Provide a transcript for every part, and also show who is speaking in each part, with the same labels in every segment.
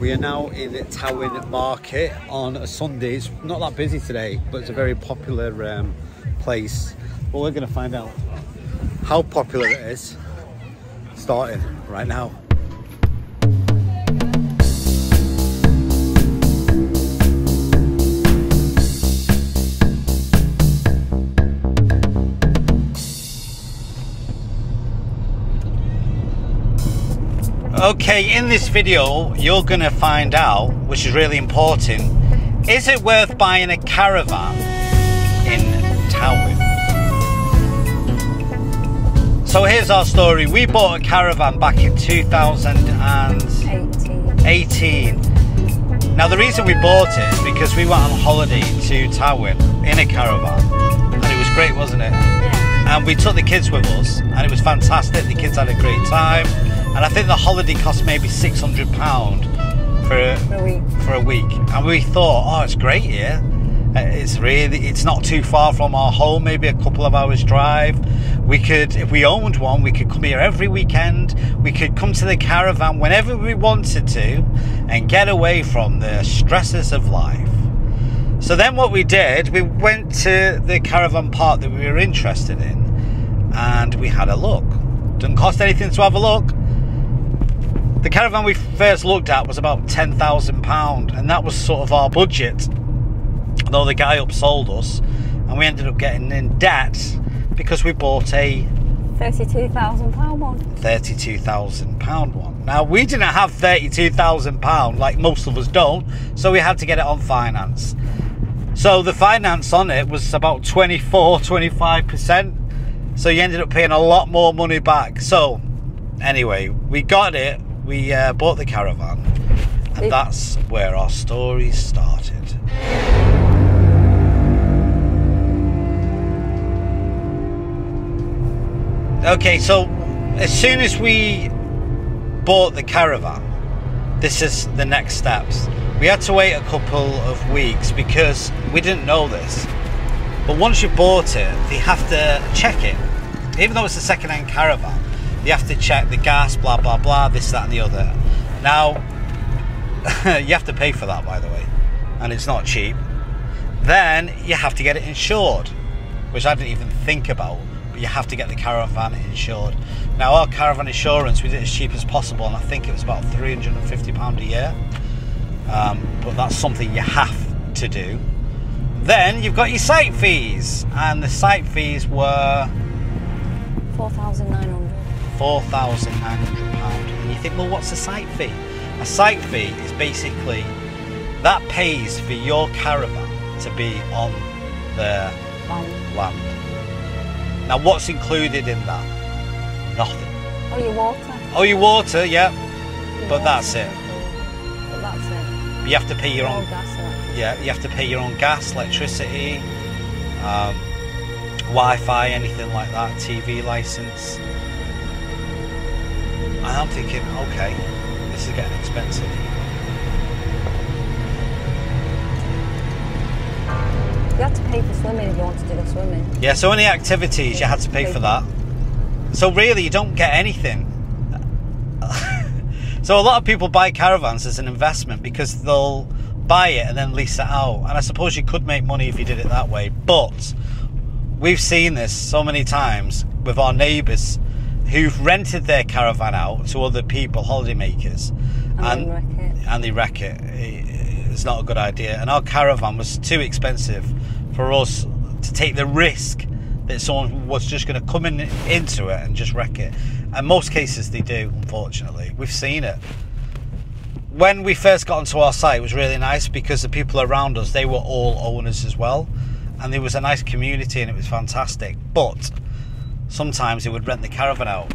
Speaker 1: We are now in Towyn Market on a Sunday. It's not that busy today, but it's a very popular place. But we're going to find out how popular it is, starting right now. Okay, in this video, you're going to find out, which is really important, is it worth buying a caravan in Towyn? So here's our story. We bought a caravan back in 2018. Now the reason we bought it is because we went on holiday to Towyn in a caravan, and it was great, wasn't it? Yeah. And we took the kids with us, and it was fantastic. The kids had a great time. And I think the holiday cost maybe £600 for a week. And we thought, oh, it's great here. It's not too far from our home, maybe a couple of hours drive. We could, if we owned one, we could come here every weekend. We could come to the caravan whenever we wanted to and get away from the stresses of life. So then what we did, we went to the caravan park that we were interested in and we had a look. Didn't cost anything to have a look. The caravan we first looked at was about £10,000, and that was sort of our budget, though the guy upsold us, and we ended up getting in debt because we bought a
Speaker 2: £32,000 one.
Speaker 1: £32,000 one. Now, we didn't have £32,000 like most of us don't, so we had to get it on finance. So the finance on it was about 25%, so you ended up paying a lot more money back. So anyway, we got it. We bought the caravan, and that's where our story started. Okay, so as soon as we bought the caravan, this is the next steps. We had to wait a couple of weeks because we didn't know this. But once you bought it, they have to check it. Even though it's a second-hand caravan, you have to check the gas, blah, blah, blah, this, that and the other. Now, you have to pay for that, by the way, and it's not cheap. Then you have to get it insured, which I didn't even think about, but you have to get the caravan insured. Now, our caravan insurance, we did it as cheap as possible, and I think it was about £350 a year. But that's something you have to do. Then you've got your site fees, and the site fees were
Speaker 2: £4,900.
Speaker 1: £4,900. And you think, well, what's a site fee? A site fee is basically that pays for your caravan to be on the land. Now, what's included in that? Nothing.
Speaker 2: Oh, your water.
Speaker 1: Oh, your water, yeah. But that's it.
Speaker 2: But that's it.
Speaker 1: You have to pay your own
Speaker 2: gas.
Speaker 1: Yeah, you have to pay your own gas, electricity, Wi-Fi, anything like that, TV license. And I'm thinking, okay, this is getting expensive.
Speaker 2: You had to pay for swimming if you wanted to go swimming.
Speaker 1: Yeah, so any activities, you had to pay for that. So really, you don't get anything. So a lot of people buy caravans as an investment because they'll buy it and then lease it out. And I suppose you could make money if you did it that way. But we've seen this so many times with our neighbours who've rented their caravan out to other people, holidaymakers, and they wreck it. It's not a good idea. And our caravan was too expensive for us to take the risk that someone was just going to come into it and just wreck it. And most cases they do, unfortunately. We've seen it. When we first got onto our site, it was really nice because the people around us, they were all owners as well. And there was a nice community and it was fantastic. But sometimes they would rent the caravan out.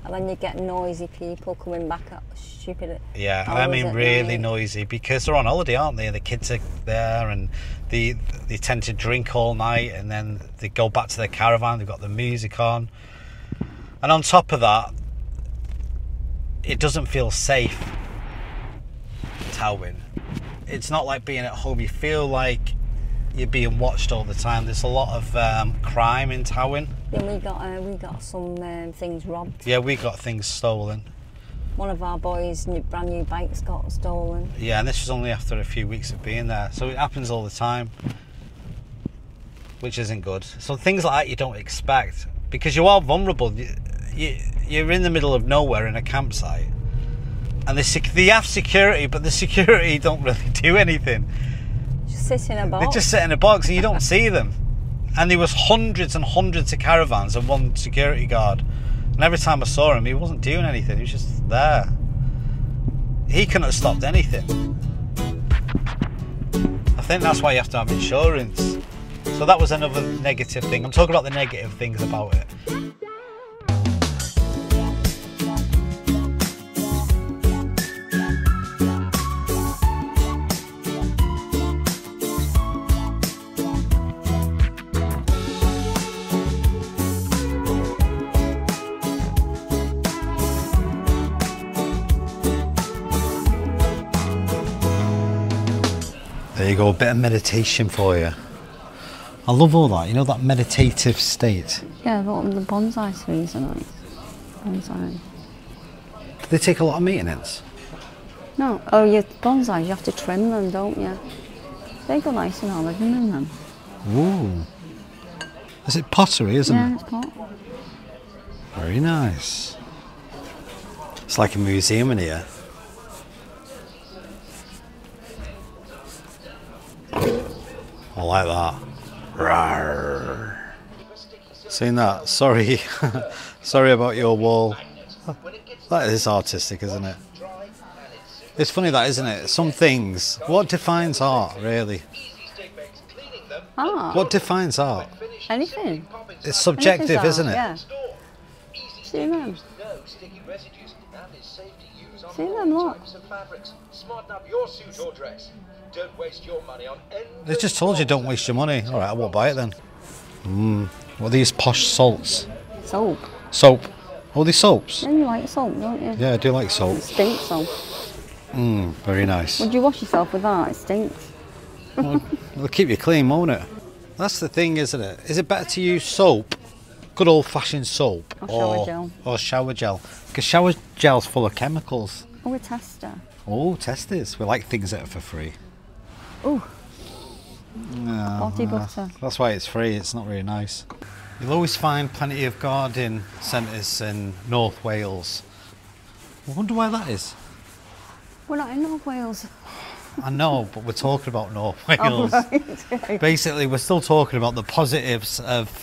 Speaker 2: And then you get noisy people coming back at stupid.
Speaker 1: Yeah, I mean really noisy because they're on holiday, aren't they? The kids are there and they tend to drink all night and then they go back to their caravan, they've got the music on. And on top of that, it doesn't feel safe, Towyn. It's not like being at home. You feel like you're being watched all the time. There's a lot of crime in Towyn.
Speaker 2: Yeah, we got some things robbed.
Speaker 1: Yeah, we got things stolen.
Speaker 2: One of our boys' brand new bikes got stolen.
Speaker 1: Yeah, and this was only after a few weeks of being there. So it happens all the time, which isn't good. So things like that you don't expect, because you are vulnerable. You're in the middle of nowhere in a campsite, and they have security, but the security don't really do anything.
Speaker 2: Just sit in a box.
Speaker 1: They just sit in a box and you don't see them. And there was hundreds and hundreds of caravans and one security guard. And every time I saw him, he wasn't doing anything. He was just there. He couldn't have stopped anything. I think that's why you have to have insurance. So that was another negative thing. I'm talking about the negative things about it. There you go, a bit of meditation for you. I love all that, you know, that meditative state.
Speaker 2: Yeah, the bonsai trees are nice. Bonsai.
Speaker 1: Do they take a lot of maintenance?
Speaker 2: No, oh, your bonsais, you have to trim them, don't you? They go nice and all living in them.
Speaker 1: Ooh. Is it pottery, isn't it?
Speaker 2: Yeah, it's pot.
Speaker 1: Very nice. It's like a museum in here. I like that. Rawr. Seen that? Sorry. Sorry about your wall. That is artistic, isn't it? It's funny that, isn't it? Some things. What defines art, really?
Speaker 2: Art?
Speaker 1: What defines art?
Speaker 2: Anything.
Speaker 1: It's subjective,
Speaker 2: Anything's
Speaker 1: isn't it?
Speaker 2: art, yeah. See them. See them, look.
Speaker 1: They just told you don't waste your money. Alright, I won't buy it then. What are these posh salts?
Speaker 2: Soap.
Speaker 1: Soap. Oh, these soaps?
Speaker 2: Yeah, you like soap, don't you?
Speaker 1: Yeah, I do like soap.
Speaker 2: It stinks, soap.
Speaker 1: Very nice.
Speaker 2: Would you wash yourself with that? It stinks.
Speaker 1: It'll keep you clean, won't it? That's the thing, isn't it? Is it better to use soap, good old-fashioned soap,
Speaker 2: Or shower gel.
Speaker 1: Or shower gel? Because shower gel's full of chemicals.
Speaker 2: Oh, a tester.
Speaker 1: Oh, testers. We like things that are for free.
Speaker 2: Oh.
Speaker 1: No,
Speaker 2: Body butter.
Speaker 1: That's why it's free. It's not really nice. You'll always find plenty of garden centres in North Wales. I wonder why that is.
Speaker 2: We're not in North Wales.
Speaker 1: I know, but we're talking about North Wales.
Speaker 2: Oh, right.
Speaker 1: Basically, we're still talking about the positives of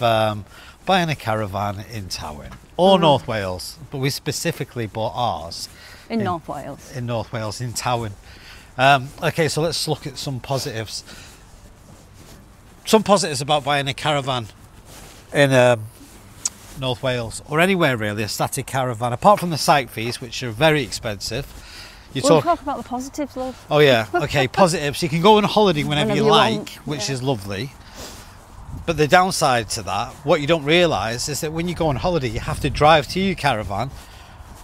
Speaker 1: buying a caravan in Tywyn or North Wales, but we specifically bought ours
Speaker 2: in North Wales.
Speaker 1: In North Wales, in Tywyn. Okay, so let's look at some positives. Some positives about buying a caravan in North Wales or anywhere really, a static caravan, apart from the site fees, which are very expensive.
Speaker 2: We'll talk about the positives, love.
Speaker 1: Oh yeah, okay, positives. You can go on a holiday whenever you like,
Speaker 2: want.
Speaker 1: which is lovely. But the downside to that, what you don't realise, is that when you go on holiday, you have to drive to your caravan,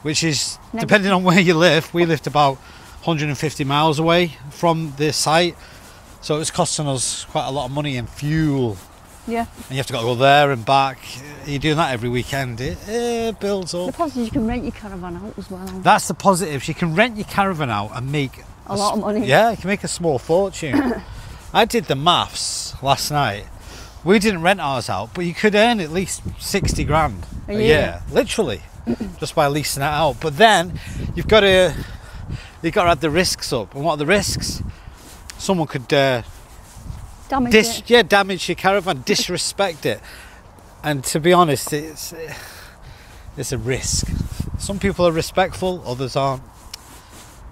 Speaker 1: which is, depending on where you live, we lived about 150 miles away from the site. So it's costing us quite a lot of money in fuel.
Speaker 2: Yeah.
Speaker 1: And you have to go there and back. You're doing that every weekend. It builds up.
Speaker 2: The positive, you can rent your caravan out as well.
Speaker 1: That's the positives. You can rent your caravan out and make
Speaker 2: a lot of money.
Speaker 1: Yeah, you can make a small fortune. I did the maths last night. We didn't rent ours out, but you could earn at least 60 grand a year, literally, just by leasing it out. But then you've got to add the risks up. And what are the risks? Someone could
Speaker 2: damage it.
Speaker 1: Yeah, damage your caravan, disrespect it. And to be honest, it's a risk. Some people are respectful, others aren't.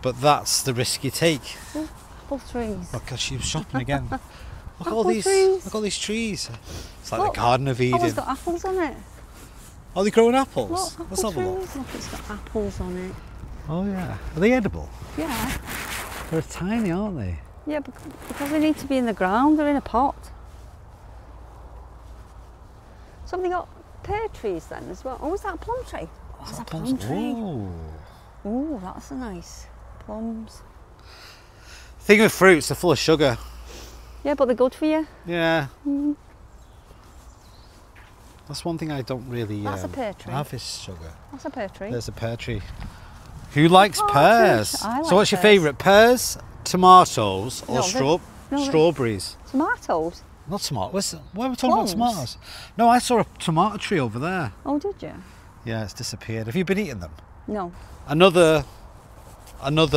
Speaker 1: But that's the risk you take.
Speaker 2: Oh, apple trees.
Speaker 1: Look, she was shopping again. Look at
Speaker 2: Apple
Speaker 1: all these
Speaker 2: trees.
Speaker 1: Look at all these trees. It's like the Garden of Eden.
Speaker 2: Oh, it's got apples on it.
Speaker 1: Are they growing apples?
Speaker 2: Look,
Speaker 1: Let's have a look.
Speaker 2: Look, it's got apples on it.
Speaker 1: Oh yeah. Are they edible?
Speaker 2: Yeah.
Speaker 1: They're tiny, aren't they?
Speaker 2: Yeah, because they need to be in the ground, they're in a pot. So have they got pear trees then as well? Oh, is that a plum tree? Oh, that's a plum tree. Oh, that's a nice plums.
Speaker 1: Thing with fruits, they're full of sugar.
Speaker 2: Yeah, but they're good for you.
Speaker 1: Yeah. That's one thing I don't really
Speaker 2: That's a pear tree.
Speaker 1: have is sugar.
Speaker 2: That's a pear tree.
Speaker 1: There's a pear tree. Who likes pears?
Speaker 2: I like
Speaker 1: So what's your
Speaker 2: pears.
Speaker 1: favourite? Pears, tomatoes, or
Speaker 2: no,
Speaker 1: strawberries?
Speaker 2: Tomatoes?
Speaker 1: Not tomatoes. Why are we talking about
Speaker 2: Plums?
Speaker 1: tomatoes? No, I saw a tomato tree over there.
Speaker 2: Oh, did you?
Speaker 1: Yeah, it's disappeared. Have you been eating them?
Speaker 2: No.
Speaker 1: Another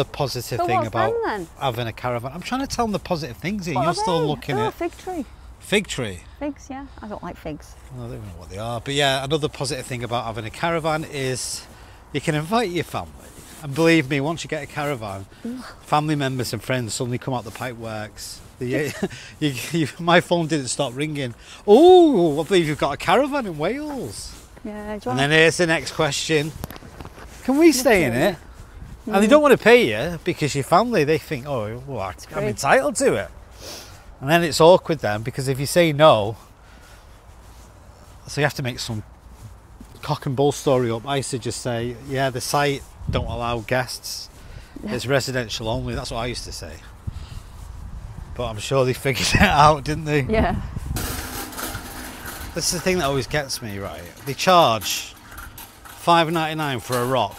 Speaker 1: positive
Speaker 2: So
Speaker 1: thing
Speaker 2: what's
Speaker 1: about
Speaker 2: them then?
Speaker 1: having a caravan. I'm trying to tell them the positive things here.
Speaker 2: What
Speaker 1: You're
Speaker 2: are
Speaker 1: still
Speaker 2: they?
Speaker 1: looking
Speaker 2: Oh,
Speaker 1: at
Speaker 2: fig tree.
Speaker 1: fig tree.
Speaker 2: Figs, yeah. I don't like figs.
Speaker 1: I don't even know what they are. But yeah, another positive thing about having a caravan is you can invite your family. And believe me, once you get a caravan, family members and friends suddenly come out the pipe works. My phone didn't stop ringing. Oh, I believe you've got a caravan in Wales.
Speaker 2: Yeah, do you
Speaker 1: And
Speaker 2: want
Speaker 1: then here's the next question. Can we stay in it? And they don't want to pay you because your family, they think, oh, well, I'm entitled to it. And then it's awkward then because if you say no, so you have to make some cock and bull story up. I used to just say, yeah, the site don't allow guests. It's residential only. That's what I used to say. But I'm sure they figured it out, didn't they?
Speaker 2: Yeah.
Speaker 1: This is the thing that always gets me, right? They charge $5.99 for a rock.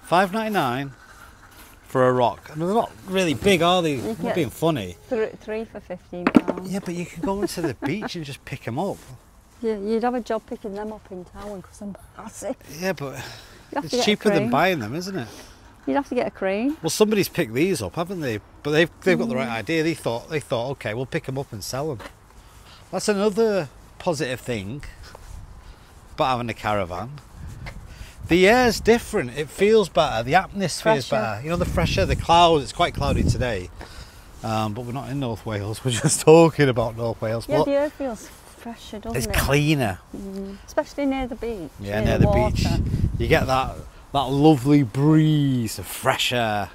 Speaker 1: $5.99 for a rock. And they're not really big, are they? They're not being funny.
Speaker 2: Three for £15.
Speaker 1: Yeah, but you can go into the beach and just pick them up.
Speaker 2: Yeah, you'd have a job picking them up in town because I'm massive.
Speaker 1: Yeah, but
Speaker 2: You'd have to
Speaker 1: it's
Speaker 2: get a
Speaker 1: cheaper than
Speaker 2: crane.
Speaker 1: buying them, isn't it?
Speaker 2: You'd have to get a crane.
Speaker 1: Well, somebody's picked these up, haven't they? But they've got the right idea. They thought, okay, we'll pick them up and sell them. That's another positive thing about having a caravan. The air's different. It feels better. The atmosphere's better. You know, the fresher, the clouds. It's quite cloudy today, but we're not in North Wales. We're just talking about North Wales.
Speaker 2: Yeah,
Speaker 1: But
Speaker 2: the air feels fresher, doesn't
Speaker 1: it's
Speaker 2: it?
Speaker 1: cleaner.
Speaker 2: Especially near the beach.
Speaker 1: Yeah, near the beach.
Speaker 2: water.
Speaker 1: You get that lovely breeze of fresh air.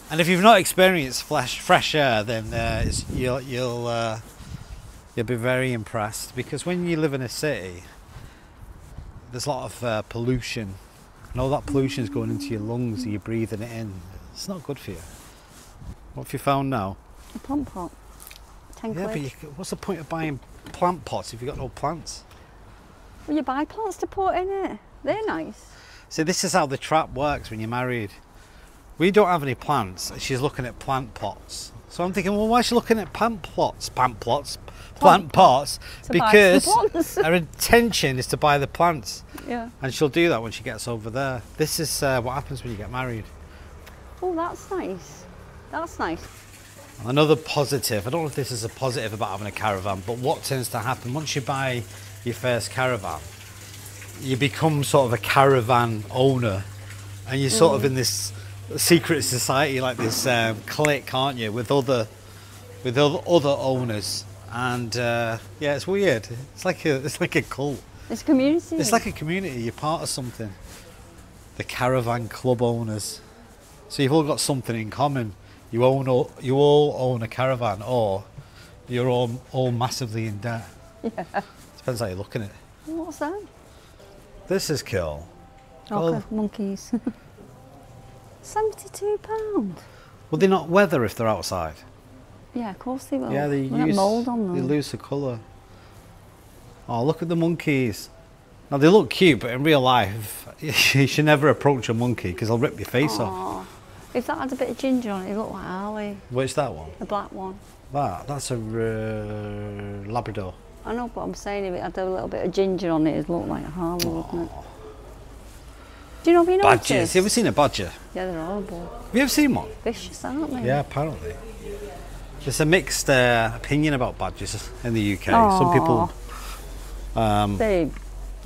Speaker 1: And if you've not experienced fresh air, then you'll be very impressed, because when you live in a city, there's a lot of pollution, and all that pollution is going into your lungs and you're breathing it in. It's not good for you. What have you found now?
Speaker 2: A plant pot. 10
Speaker 1: Yeah,
Speaker 2: quid.
Speaker 1: but what's the point of buying plant pots if you've got no plants?
Speaker 2: Well, you buy plants to put in it. They're nice.
Speaker 1: See, this is how the trap works when you're married. We don't have any plants, and she's looking at plant pots. So I'm thinking, well, why is she looking at plant pots? Plant pots? Because her intention is to buy the plants.
Speaker 2: Yeah.
Speaker 1: And she'll do that when she gets over there. This is what happens when you get married.
Speaker 2: Oh, that's nice. That's nice.
Speaker 1: Another positive, I don't know if this is a positive about having a caravan, but what tends to happen once you buy your first caravan, you become sort of a caravan owner, and you're sort of in this secret society, like this clique, aren't you, with other owners. And yeah, it's weird. It's like a cult.
Speaker 2: It's a community.
Speaker 1: It's like a community. You're part of something. The caravan club owners. So you've all got something in common. You all own a caravan, or you're all massively in debt.
Speaker 2: Yeah.
Speaker 1: Depends how you're looking at it.
Speaker 2: What's that?
Speaker 1: This is cool.
Speaker 2: Oh, monkeys. £72.
Speaker 1: Will they not weather if they're outside?
Speaker 2: Yeah, of course they will.
Speaker 1: Yeah, they
Speaker 2: get mould on them.
Speaker 1: They lose the colour. Oh, look at the monkeys. Now they look cute, but in real life, you should never approach a monkey because they'll rip your face off.
Speaker 2: If that had a bit of ginger on it, it'd look like Harley.
Speaker 1: Which that one?
Speaker 2: The black one.
Speaker 1: That's a Labrador.
Speaker 2: I know, but I'm saying if it had a little bit of ginger on it, it'd look like a Harley, wouldn't it? Do you know if you noticed?
Speaker 1: Badgers. You ever seen a badger?
Speaker 2: Yeah, they're horrible.
Speaker 1: Have you ever seen one?
Speaker 2: Vicious, aren't they?
Speaker 1: Yeah, apparently. There's a mixed opinion about badgers in the UK. Some people
Speaker 2: Babe.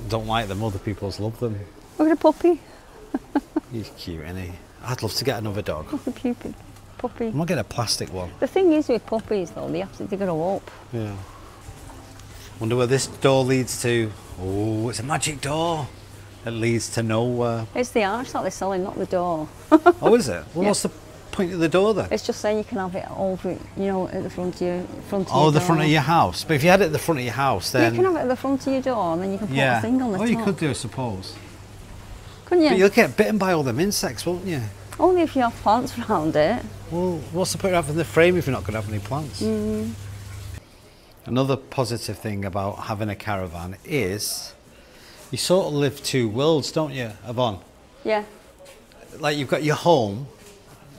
Speaker 1: don't like them, other people love them.
Speaker 2: Look at a puppy.
Speaker 1: He's cute, isn't he? I'd love to get another dog.
Speaker 2: Look at a puppy.
Speaker 1: I'm not getting a plastic one.
Speaker 2: The thing is with puppies though, they have to grow up.
Speaker 1: Yeah. Wonder where this door leads to. Oh, it's a magic door. It leads to nowhere.
Speaker 2: It's the arch that they're selling, not the door.
Speaker 1: Oh, is it? Well, what's the point of the door then?
Speaker 2: It's just saying you can have it over, you know, at the front of your
Speaker 1: the front of your house. But if you had it at the front of your house, then
Speaker 2: you can have it at the front of your door, and then you can put a thing on the top.
Speaker 1: Oh, you could do, I suppose.
Speaker 2: Couldn't you?
Speaker 1: But you'll get bitten by all them insects, won't you?
Speaker 2: Only if you have plants around it.
Speaker 1: Well, what's the point of having the frame if you're not going to have any plants? Another positive thing about having a caravan is you sort of live two worlds, don't you, Yvonne?
Speaker 2: Yeah.
Speaker 1: like you've got your home,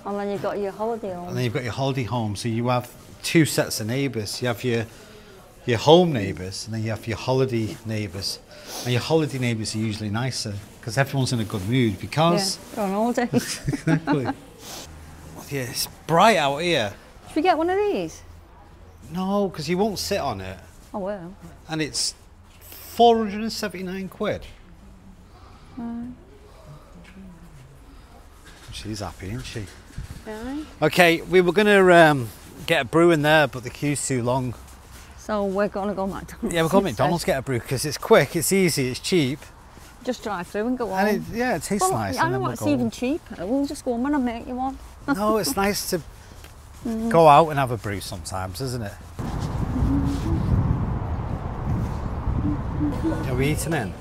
Speaker 2: and then you've got your holiday home.
Speaker 1: and then you've got your holiday home. So you have two sets of neighbours. You have your home neighbours, and then you have your holiday neighbours. And your holiday neighbours are usually nicer because everyone's in a good mood because.
Speaker 2: Yeah, you're on holiday.
Speaker 1: Exactly. Yeah, it's bright out here.
Speaker 2: Should we get one of these?
Speaker 1: No, because you won't sit on it.
Speaker 2: I will.
Speaker 1: And it's 479 quid. She's happy, isn't she?
Speaker 2: Yeah.
Speaker 1: Okay, we were going to get a brew in there, but the queue's too long.
Speaker 2: So we're going to go McDonald's.
Speaker 1: Yeah, we're going to McDonald's get a brew because it's quick, it's easy, it's cheap.
Speaker 2: Just drive through and go on.
Speaker 1: And it tastes nice.
Speaker 2: I know what's even cheaper. We'll just go on and make you one.
Speaker 1: No, it's nice to go out and have a brew sometimes, isn't it? Are we eating in?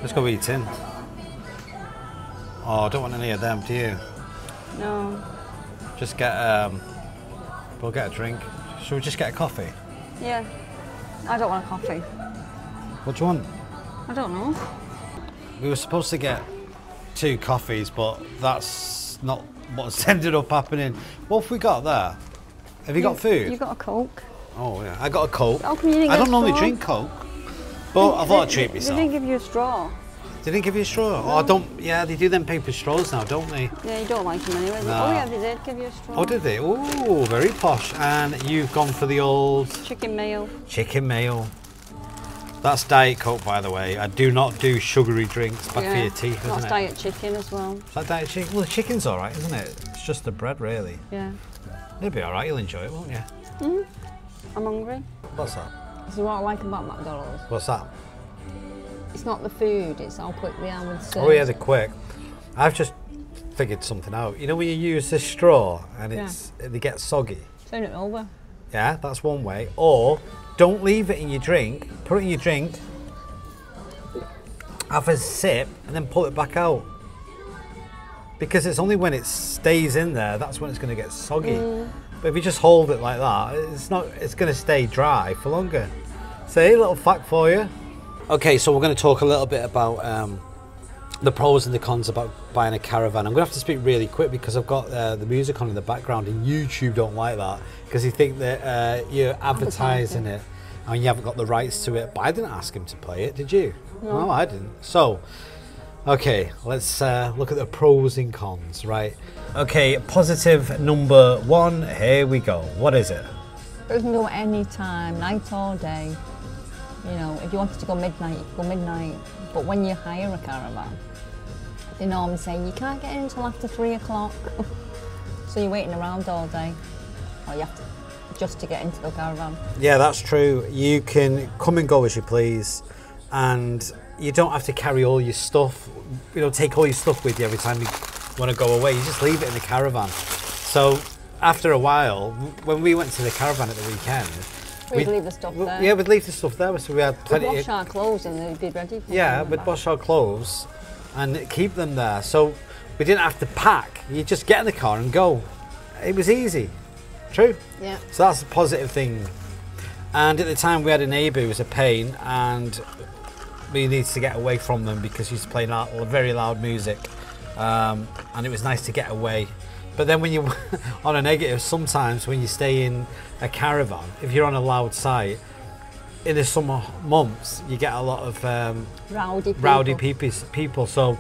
Speaker 1: Let's go eat in. Oh, I don't want any of them, do you?
Speaker 2: No.
Speaker 1: Just get, we'll get a drink. Should we just get a coffee?
Speaker 2: Yeah. I don't want a coffee.
Speaker 1: What do you want?
Speaker 2: I don't know.
Speaker 1: We were supposed to get 2 coffees, but that's not what's ended up happening. What have we got there? Have you got food?
Speaker 2: You got a Coke.
Speaker 1: Oh yeah, I got a Coke.
Speaker 2: How come you didn't
Speaker 1: I
Speaker 2: get a
Speaker 1: don't normally
Speaker 2: straw?
Speaker 1: drink Coke, but I thought I'd treat myself.
Speaker 2: They didn't give you a straw.
Speaker 1: They didn't give you a straw?
Speaker 2: No.
Speaker 1: Oh, I don't. Yeah, they do them paper straws now, don't they?
Speaker 2: Yeah, you don't like them anyway.
Speaker 1: No.
Speaker 2: Oh yeah, they did give you a straw.
Speaker 1: Oh, did they? Oh, very posh. And you've gone for the old
Speaker 2: Chicken mayo.
Speaker 1: chicken mayo. That's Diet Coke, by the way. I do not do sugary drinks. Bad for your teeth, isn't
Speaker 2: That's
Speaker 1: it?
Speaker 2: diet chicken as well.
Speaker 1: Is that diet chicken? Well, the chicken's all right, isn't it? It's just the bread, really.
Speaker 2: Yeah.
Speaker 1: It'll be all right. You'll enjoy it, won't you?
Speaker 2: I'm hungry.
Speaker 1: What's that?
Speaker 2: This is what I like about McDonald's.
Speaker 1: What's that?
Speaker 2: It's not the food, it's how quick they are with service.
Speaker 1: Oh yeah, they're quick. I've just figured something out. You know when you use this straw and they get soggy?
Speaker 2: Turn it over.
Speaker 1: Yeah, that's one way. Or don't leave it in your drink. Put it in your drink. Have a sip and then pull it back out. Because it's only when it stays in there that's when it's going to get soggy. But if you just hold it like that, it's going to stay dry for longer. See, a little fact for you. Okay, so we're going to talk a little bit about the pros and the cons about buying a caravan. I'm going to have to speak really quick because I've got the music on in the background and YouTube don't like that because they think that you're advertising it and you haven't got the rights to it. But I didn't ask him to play it, did you? No, I didn't. So, okay, let's look at the pros and cons, right? Okay, positive number 1, here we go. What is it?
Speaker 2: You can go any time, night or day. You know, if you wanted to go midnight, you can go midnight. But when you hire a caravan, they normally say you can't get in until after 3 o'clock. So you're waiting around all day. Or you have to, just to get into the caravan.
Speaker 1: Yeah, that's true. You can come and go as you please. And you don't have to carry all your stuff, take all your stuff with you every time you want to go away. You just leave it in the caravan. So after a while, when we went to the caravan at the weekend,
Speaker 2: we'd leave the stuff there.
Speaker 1: Yeah, we'd leave the stuff there. So we had plenty.
Speaker 2: We'd wash our clothes and they'd be ready for
Speaker 1: we'd wash our clothes and keep them there. So we didn't have to pack. You just get in the car and go. It was easy. True?
Speaker 2: Yeah.
Speaker 1: So that's a positive thing. And at the time we had a neighbour who was a pain and we needed to get away from them because he was playing very loud music. And it was nice to get away. But then when you're on a negative, sometimes when you stay in a caravan, if you're on a loud site, in the summer months, you get a lot of rowdy people. So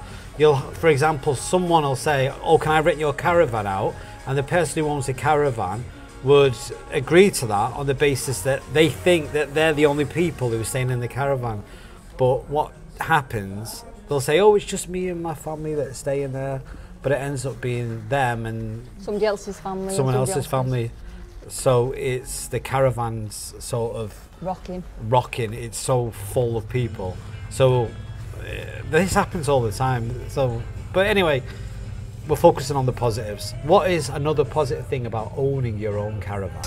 Speaker 1: for example, someone will say, oh, can I rent your caravan out? And the person who owns the caravan would agree to that on the basis that they think that they're the only people who are staying in the caravan. But what happens, they'll say, oh, it's just me and my family that stay in there. But it ends up being them and
Speaker 2: somebody else's family.
Speaker 1: Someone else's family. So it's the caravan's sort of rocking. It's so full of people. So this happens all the time. So, but anyway, we're focusing on the positives. What is another positive thing about owning your own caravan?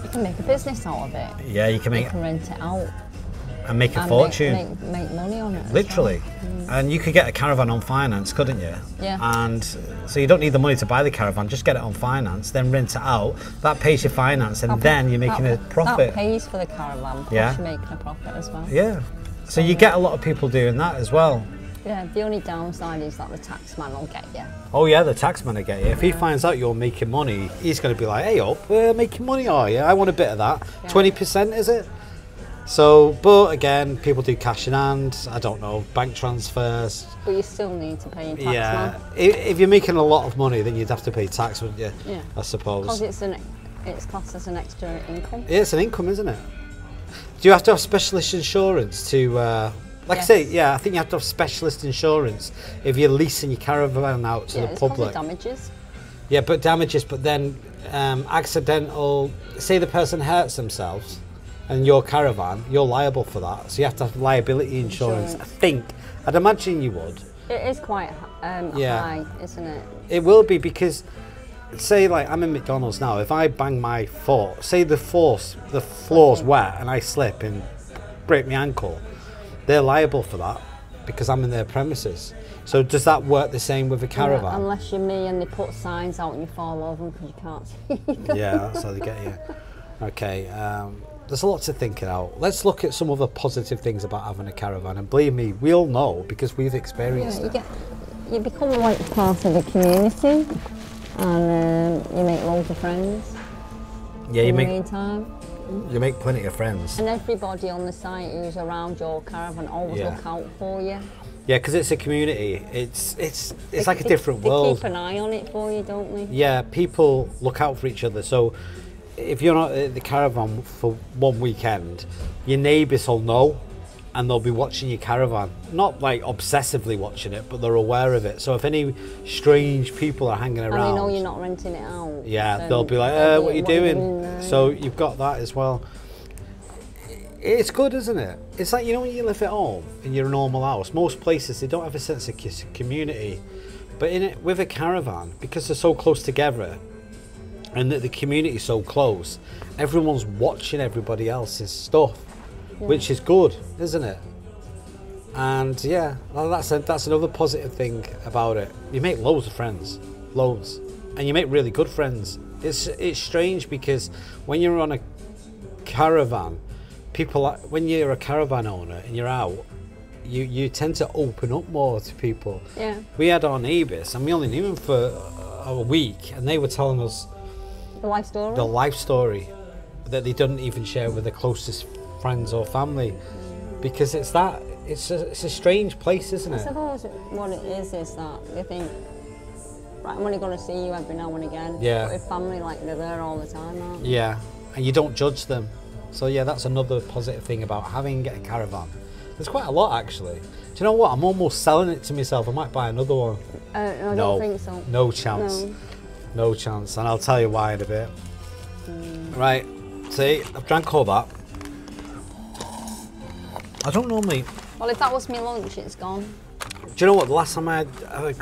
Speaker 2: You can make a business out of it.
Speaker 1: Yeah, you can
Speaker 2: rent it out.
Speaker 1: And make a fortune.
Speaker 2: Make money on it.
Speaker 1: Literally. And you could get a caravan on finance, couldn't you?
Speaker 2: Yeah.
Speaker 1: And so you don't need the money to buy the caravan, just get it on finance, then rent it out. That pays your finance and then you're making a profit.
Speaker 2: That pays for the caravan, plus you're making a profit as well.
Speaker 1: Yeah. So you get a lot of people doing that as well.
Speaker 2: Yeah, the only downside is that the tax man will get you.
Speaker 1: Oh yeah, the taxman will get you. If he finds out you're making money, he's going to be like, hey up, we're making money, are you? I want a bit of that.
Speaker 2: Yeah.
Speaker 1: 20% is it? So, but again, people do cash in hand, I don't know, bank transfers.
Speaker 2: But you still need to pay your tax
Speaker 1: Yeah,
Speaker 2: man.
Speaker 1: if you're making a lot of money, then you'd have to pay tax, wouldn't you?
Speaker 2: Yeah.
Speaker 1: I suppose.
Speaker 2: Because it's classed as an extra income.
Speaker 1: Yeah, it's an income, isn't it? Do you have to have specialist insurance to, like I say, yeah, I think you have to have specialist insurance if you're leasing your caravan out to the public.
Speaker 2: Yeah, damages.
Speaker 1: Yeah, but damages, but then accidental, say the person hurts themselves and your caravan, you're liable for that. So you have to have liability insurance. I think, I'd imagine you would.
Speaker 2: It is quite high, isn't it?
Speaker 1: It will be because, say like I'm in McDonald's now, if I bang my foot, say the floor's wet and I slip and break my ankle, they're liable for that because I'm in their premises. So does that work the same with a caravan?
Speaker 2: Unless you're me and they put signs out and you fall over because you can't see.
Speaker 1: Yeah, that's how they get you. Okay, there's a lot to think about. Let's look at some other positive things about having a caravan. And believe me, we all know because we've experienced it.
Speaker 2: You become like part of the community and you make loads of friends.
Speaker 1: Yeah,
Speaker 2: in the meantime.
Speaker 1: You make plenty of friends.
Speaker 2: And everybody on the site who's around your caravan always look out for you.
Speaker 1: Yeah, because it's a community. It's like a different world.
Speaker 2: They keep an eye on it for you, don't they?
Speaker 1: Yeah, people look out for each other. So if you're not at the caravan for one weekend, your neighbours will know and they'll be watching your caravan. Not like obsessively watching it, but they're aware of it. So if any strange people are hanging around...
Speaker 2: And they know you're not renting it out.
Speaker 1: Yeah, they'll be like, what are you doing? So you've got that as well. It's good, isn't it? It's like, you know, when you live at home in your normal house, most places, they don't have a sense of community. But with a caravan, because they're so close together, and that the community is so close, everyone's watching everybody else's stuff, which is good, isn't it? And yeah, well, that's another positive thing about it. You make loads of friends, loads, and you make really good friends. It's strange because when you're on a caravan, when you're a caravan owner and you're out, you tend to open up more to people.
Speaker 2: Yeah.
Speaker 1: We had our neighbours, and we only knew them for a week, and they were telling us
Speaker 2: the life story
Speaker 1: that they didn't even share with their closest friends or family, because it's a strange place, isn't it?
Speaker 2: I suppose what it is that they think, right, I'm only going to see you every now and again.
Speaker 1: Yeah.
Speaker 2: But with family, like, they're there all the time, aren't they?
Speaker 1: Yeah, and you don't judge them. So yeah, that's another positive thing about having a caravan. There's quite a lot, actually. Do you know what? I'm almost selling it to myself. I might buy another one.
Speaker 2: I don't think so.
Speaker 1: No chance. No chance. And I'll tell you why in a bit. Right, see, I've drank all that. I don't normally...
Speaker 2: Well, if that was my lunch, it's gone.
Speaker 1: Do you know what? The last time I had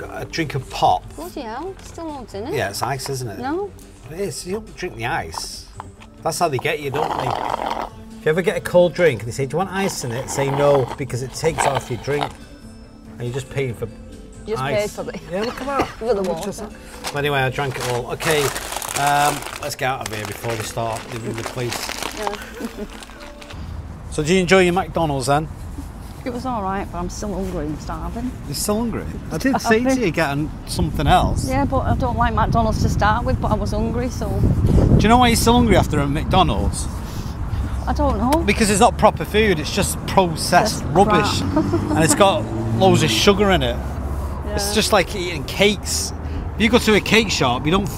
Speaker 1: a drink of pop...
Speaker 2: Bloody hell, it's still loads in it.
Speaker 1: Yeah, it's ice, isn't it?
Speaker 2: No.
Speaker 1: It is. You don't drink the ice. That's how they get you, don't they? If you ever get a cold drink and they say, do you want ice in it? Say no, because it takes off your drink. And you're just paying for ice.
Speaker 2: Paid for the...
Speaker 1: Yeah, look at that.
Speaker 2: For the water.
Speaker 1: Well, anyway, I drank it all. Okay, let's get out of here before they start leaving the place.
Speaker 2: Yeah.
Speaker 1: So do you enjoy your McDonald's then?
Speaker 3: It was all right, but I'm still hungry and starving.
Speaker 1: You're still hungry? I did say to you getting something else.
Speaker 3: Yeah, but I don't like McDonald's to start with, but I was hungry, so...
Speaker 1: Do you know why you're still hungry after a McDonald's?
Speaker 3: I don't know.
Speaker 1: Because it's not proper food, it's just processed rubbish. And it's got loads of sugar in it. Yeah. It's just like eating cakes. If you go to a cake shop, you don't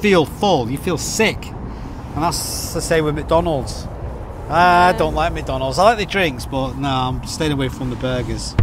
Speaker 1: feel full, you feel sick. And that's the same with McDonald's. I don't like McDonald's. I like the drinks, but no, I'm staying away from the burgers.